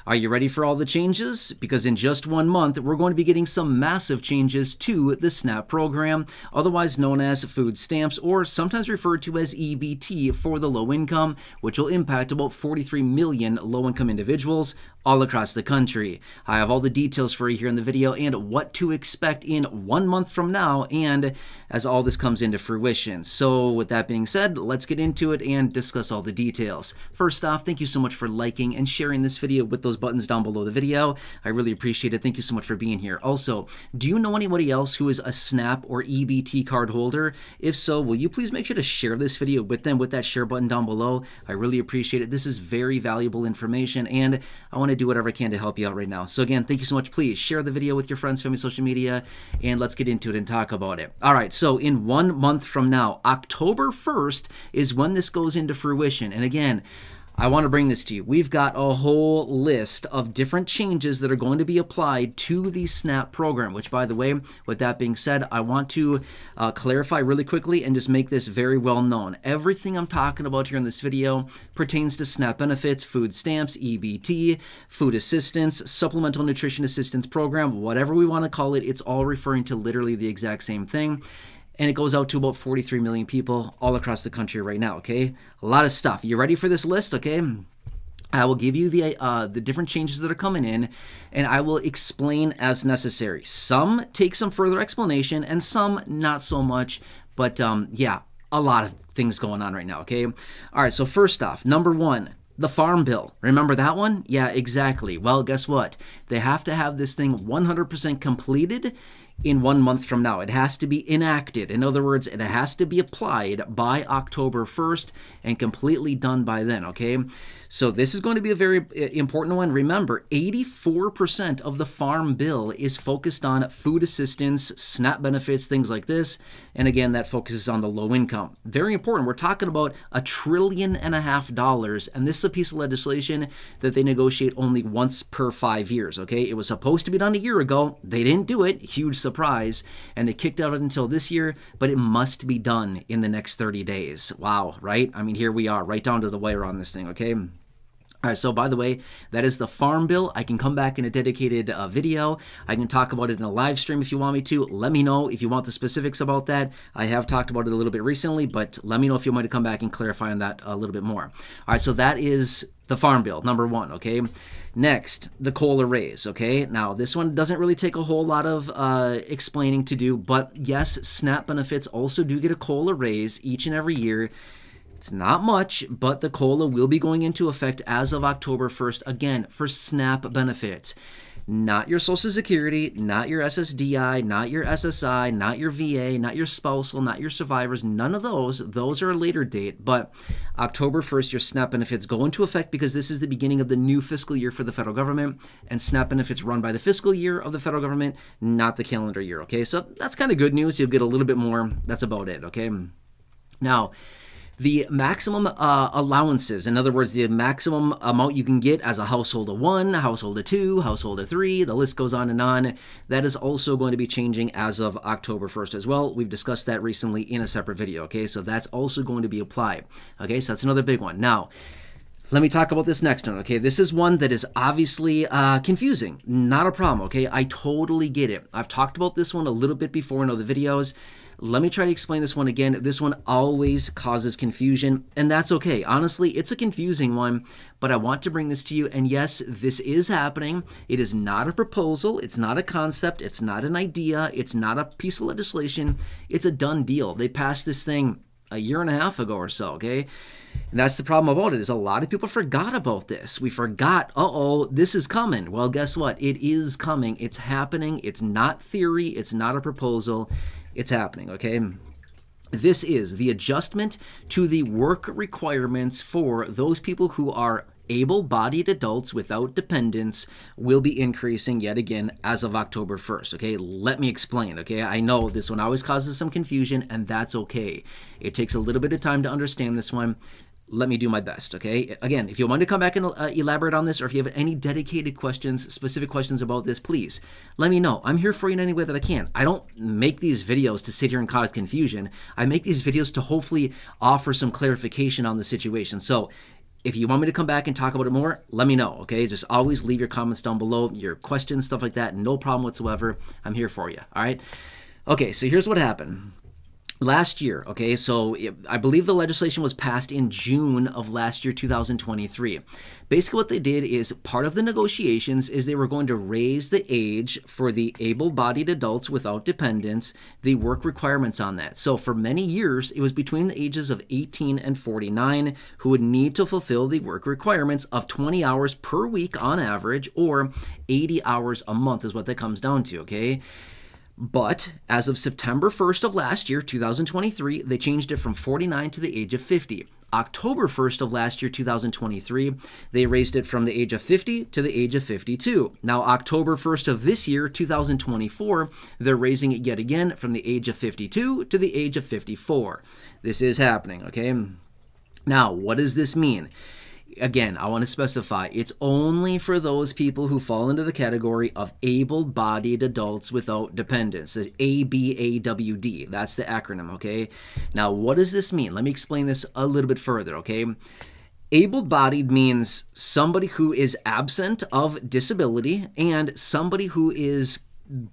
Are you ready for all the changes? Because in just 1 month, we're going to be getting some massive changes to the SNAP program, otherwise known as food stamps, or sometimes referred to as EBT for the low income, which will impact about 43 million low-income individuals all across the country. I have all the details for you here in the video and what to expect in 1 month from now and as all this comes into fruition. So with that being said, let's get into it and discuss all the details. First off, thank you so much for liking and sharing this video with those buttons down below the video. I really appreciate it. Thank you so much for being here. Also, do you know anybody else who is a SNAP or EBT card holder? If so, will you please make sure to share this video with them with that share button down below? I really appreciate it. This is very valuable information and I want to do whatever I can to help you out right now. So again, thank you so much. Please share the video with your friends, family, social media, and let's get into it and talk about it. All right, so in 1 month from now, October 1st is when this goes into fruition. And again, I want to bring this to you. We've got a whole list of different changes that are going to be applied to the SNAP program, which, by the way, with that being said, I want to clarify really quickly and just make this very well known. Everything I'm talking about here in this video pertains to SNAP benefits, food stamps, EBT, food assistance, supplemental nutrition assistance program, whatever we want to call it. It's all referring to literally the exact same thing. And it goes out to about 43 million people all across the country right now, okay? A lot of stuff. You ready for this list, okay? I will give you the different changes that are coming in, and I will explain as necessary. Some take some further explanation, and some not so much. But, yeah, a lot of things going on right now, okay? All right, so first off, number 1. The Farm Bill. Remember that one? Yeah, exactly. Well, guess what? They have to have this thing 100% completed in 1 month from now. It has to be enacted. In other words, it has to be applied by October 1st and completely done by then, okay? So this is going to be a very important one. Remember, 84% of the Farm Bill is focused on food assistance, SNAP benefits, things like this. And again, that focuses on the low income. Very important. We're talking about $1.5 trillion, and this is a piece of legislation that they negotiate only once per 5 years, okay? It was supposed to be done a year ago. They didn't do it. Huge surprise. And they kicked out until this year, but it must be done in the next 30 days. Wow, right? I mean, here we are, right down to the wire on this thing, okay? All right, so by the way, that is the Farm Bill. I can come back in a dedicated video. I can talk about it in a live stream if you want me to. Let me know if you want the specifics about that. I have talked about it a little bit recently, but let me know if you want to come back and clarify on that a little bit more. All right, so that is the Farm Bill, number 1, okay? Next, the COLA raise, okay? Now, this one doesn't really take a whole lot of explaining to do, but yes, SNAP benefits also do get a COLA raise each and every year. It's not much, but the COLA will be going into effect as of October 1st, again, for SNAP benefits. Not your Social Security, not your SSDI, not your SSI, not your VA, not your spousal, not your survivors, none of those. Those are a later date, but October 1st, your SNAP benefits go into effect because this is the beginning of the new fiscal year for the federal government, and SNAP benefits run by the fiscal year of the federal government, not the calendar year, okay? So that's kind of good news. You'll get a little bit more. That's about it, okay? Now, the maximum allowances, in other words, the maximum amount you can get as a household of 1, a household of 2, household of 3, the list goes on, that is also going to be changing as of October 1st as well. We've discussed that recently in a separate video, okay? So that's also going to be applied, okay? So that's another big one. Now, let me talk about this next one, okay? This is one that is obviously confusing. Not a problem, okay? I totally get it. I've talked about this one a little bit before in other videos. Let me try to explain this one again. This one always causes confusion, and that's okay. Honestly, it's a confusing one, but I want to bring this to you. And yes, this is happening. It is not a proposal. It's not a concept. It's not an idea. It's not a piece of legislation. It's a done deal. They passed this thing a year and a half ago or so, okay? And that's the problem about it, is a lot of people forgot about this. We forgot, uh-oh, this is coming. Well, guess what? It is coming. It's happening. It's not theory. It's not a proposal. It's happening, okay? This is the adjustment to the work requirements for those people who are able-bodied adults without dependents will be increasing yet again as of October 1st, okay? Let me explain, okay? I know this one always causes some confusion, and that's okay. It takes a little bit of time to understand this one. Let me do my best, okay? Again, if you want to come back and elaborate on this, or if you have any dedicated questions, specific questions about this, please let me know. I'm here for you in any way that I can. I don't make these videos to sit here and cause confusion. I make these videos to hopefully offer some clarification on the situation. So If you want me to come back and talk about it more, let me know, okay? Just always leave your comments down below, your questions, stuff like that. No problem whatsoever. I'm here for you, all right? Okay, so here's what happened. Last year, okay, so I believe the legislation was passed in June of last year, 2023. Basically what they did is part of the negotiations is they were going to raise the age for the able-bodied adults without dependents, the work requirements on that. So for many years, it was between the ages of 18 and 49 who would need to fulfill the work requirements of 20 hours per week on average, or 80 hours a month is what that comes down to, okay? But as of September 1st of last year, 2023, they changed it from 49 to the age of 50. October 1st of last year, 2023, they raised it from the age of 50 to the age of 52. Now, October 1st of this year, 2024, they're raising it yet again from the age of 52 to the age of 54. This is happening, okay? Now, what does this mean? Again, I want to specify, it's only for those people who fall into the category of able-bodied adults without dependents. It's ABAWD. That's the acronym, okay? Now, what does this mean? Let me explain this a little bit further, okay? Able-bodied means somebody who is absent of disability and somebody who is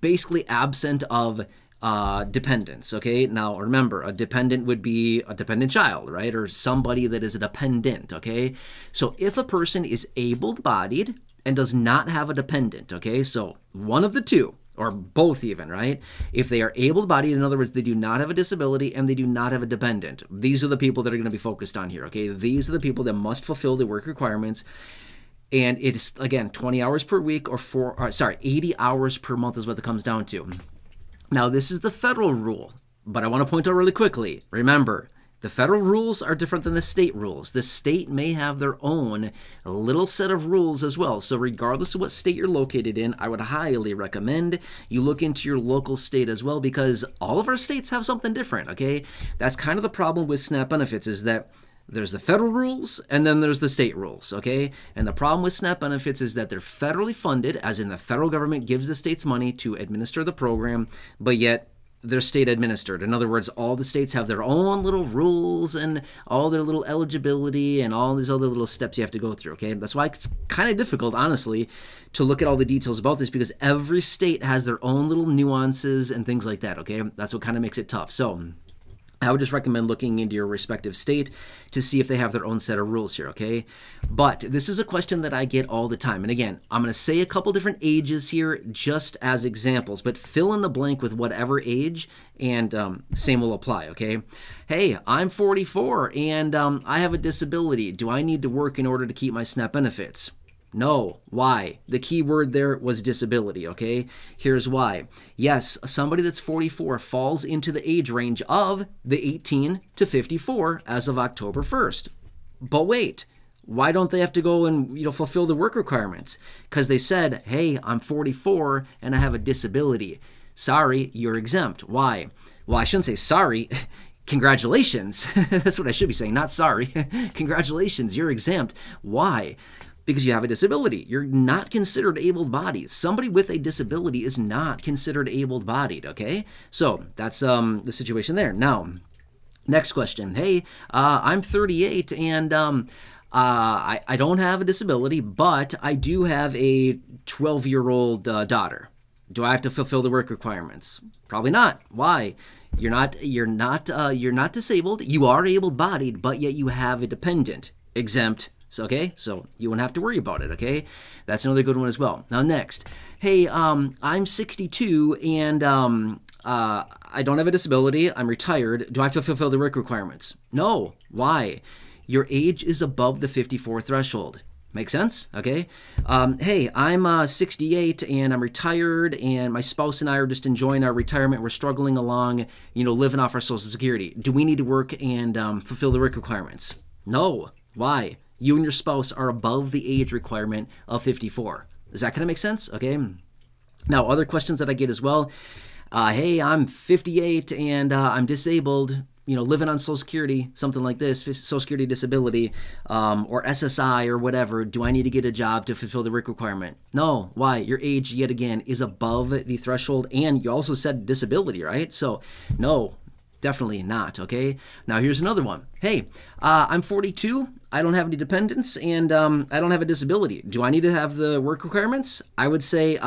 basically absent of dependents, okay? Now, remember, a dependent would be a dependent child, right? Or somebody that is a dependent, okay? So if a person is able-bodied and does not have a dependent, okay? So one of the two, or both even, right? If they are able-bodied, in other words, they do not have a disability and they do not have a dependent. These are the people that are going to be focused on here, okay? These are the people that must fulfill the work requirements. And it's, again, 20 hours per week or 80 hours per month is what it comes down to. Now, this is the federal rule, but I want to point out really quickly, remember, the federal rules are different than the state rules. The state may have their own little set of rules as well. So regardless of what state you're located in, I would highly recommend you look into your local state as well, because all of our states have something different, okay? That's kind of the problem with SNAP benefits, is that there's the federal rules and then there's the state rules, okay? And the problem with SNAP benefits is that they're federally funded, as in the federal government gives the states money to administer the program, but yet they're state administered. In other words, all the states have their own little rules and all their little eligibility and all these other little steps you have to go through, okay? That's why it's kind of difficult, honestly, to look at all the details about this, because every state has their own little nuances and things like that, okay? That's what kind of makes it tough. So I would just recommend looking into your respective state to see if they have their own set of rules here, okay? But this is a question that I get all the time. And again, I'm going to say a couple different ages here just as examples, but fill in the blank with whatever age, and same will apply, okay? Hey, I'm 44 and I have a disability. Do I need to work in order to keep my SNAP benefits? No. Why? The key word there was disability, okay? Here's why. Yes, somebody that's 44 falls into the age range of the 18 to 54 as of October 1st. But wait, why don't they have to go and, fulfill the work requirements? Because they said, hey, I'm 44 and I have a disability. Sorry, you're exempt. Why? Well, I shouldn't say sorry. Congratulations. That's what I should be saying, not sorry. Congratulations, you're exempt. Why? Because you have a disability. You're not considered able-bodied. Somebody with a disability is not considered able-bodied, okay? So that's the situation there. Now, next question. Hey, I'm 38 and I don't have a disability, but I do have a 12-year-old daughter. Do I have to fulfill the work requirements? Probably not. Why? You're not disabled. You are able-bodied, but yet you have a dependent. Exempt. So, okay, so you won't have to worry about it, okay? That's another good one as well. Now, next. Hey, I'm 62 and I don't have a disability. I'm retired. Do I have to fulfill the work requirements? No. Why? Your age is above the 54 threshold. Make sense? Okay. Hey, I'm 68 and I'm retired, and my spouse and I are just enjoying our retirement. We're struggling along, living off our Social Security. Do we need to work and fulfill the work requirements? No. Why? You and your spouse are above the age requirement of 54. Is that going to make sense? Okay. Now, other questions that I get as well. Hey, I'm 58 and I'm disabled, living on Social Security, something like this, Social Security disability, or SSI or whatever. Do I need to get a job to fulfill the work requirement? No. Why? Your age, yet again, is above the threshold, and you also said disability, right? So, no. Definitely not, okay? Now here's another one. Hey, I'm 42, I don't have any dependents, and I don't have a disability. Do I need to have the work requirements? I would say,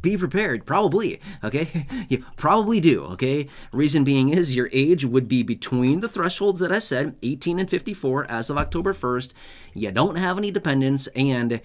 be prepared, probably, okay? You probably do, okay? Reason being is your age would be between the thresholds that I said, 18 and 54 as of October 1st. You don't have any dependents, and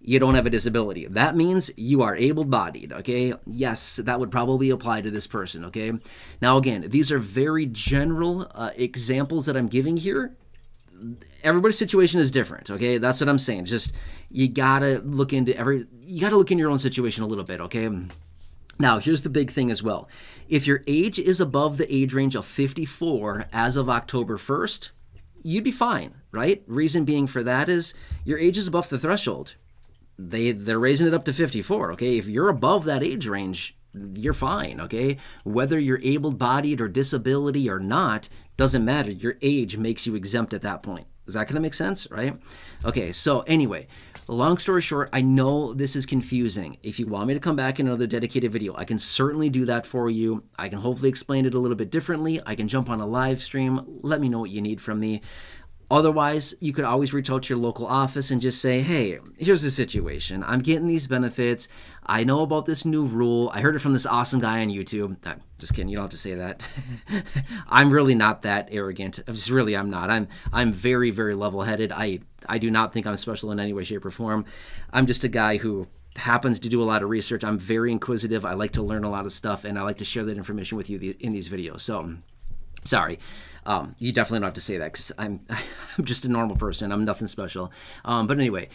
you don't have a disability. That means you are able-bodied, okay? Yes, that would probably apply to this person, okay? Now, again, these are very general examples that I'm giving here. Everybody's situation is different, okay? That's what I'm saying. Just, you gotta look into your own situation a little bit, okay? Now, here's the big thing as well. If your age is above the age range of 54 as of October 1st, you'd be fine, right? Reason being for that is your age is above the threshold. They're raising it up to 54, okay? If you're above that age range, you're fine, okay? Whether you're able-bodied or disability or not, doesn't matter. Your age makes you exempt at that point. Is that going to make sense, right? Okay, so anyway, long story short, I know this is confusing. If you want me to come back in another dedicated video, I can certainly do that for you. I can hopefully explain it a little bit differently. I can jump on a live stream. Let me know what you need from me. Otherwise, you could always reach out to your local office and just say, hey, here's the situation. I'm getting these benefits. I know about this new rule. I heard it from this awesome guy on YouTube. I'm just kidding. You don't have to say that. I'm really not that arrogant. I'm not. I'm very, very level-headed. I do not think I'm special in any way, shape, or form. I'm just a guy who happens to do a lot of research. I'm very inquisitive. I like to learn a lot of stuff, and I like to share that information with you in these videos. So, sorry. You definitely don't have to say that because I'm just a normal person. I'm nothing special. But anyway,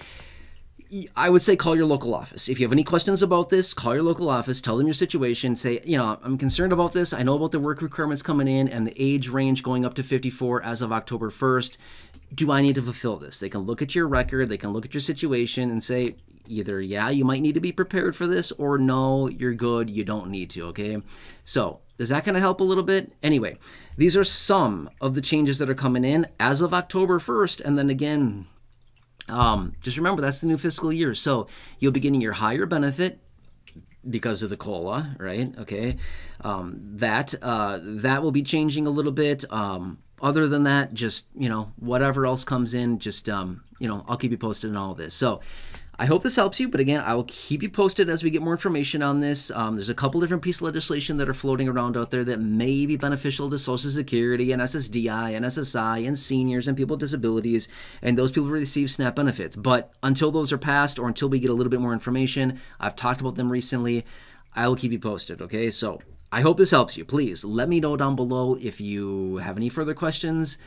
I would say call your local office. If you have any questions about this, call your local office, tell them your situation, say, you know, I'm concerned about this. I know about the work requirements coming in and the age range going up to 54 as of October 1st. Do I need to fulfill this? They can look at your record, they can look at your situation and say, either, yeah, you might need to be prepared for this, or no, you're good, you don't need to, okay? So, is that going to help a little bit? Anyway, these are some of the changes that are coming in as of October 1st, and then again, just remember, that's the new fiscal year, so you'll be getting your higher benefit because of the COLA, right? Okay, that will be changing a little bit. Other than that, just, you know, whatever else comes in, just, you know, I'll keep you posted on all of this. So I hope this helps you, but again, I will keep you posted as we get more information on this. There's a couple different pieces of legislation that are floating around out there that may be beneficial to Social Security and SSDI and SSI and seniors and people with disabilities, and those people receive SNAP benefits. But until those are passed or until we get a little bit more information, I've talked about them recently, I will keep you posted, okay? So I hope this helps you. Please let me know down below if you have any further questions.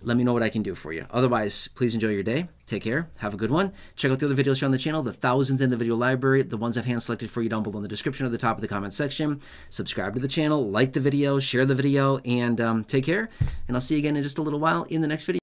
Let me know what I can do for you. Otherwise, please enjoy your day. Take care. Have a good one. Check out the other videos here on the channel, the thousands in the video library, the ones I've hand-selected for you down below in the description or the top of the comment section. Subscribe to the channel, like the video, share the video, and take care. And I'll see you again in just a little while in the next video.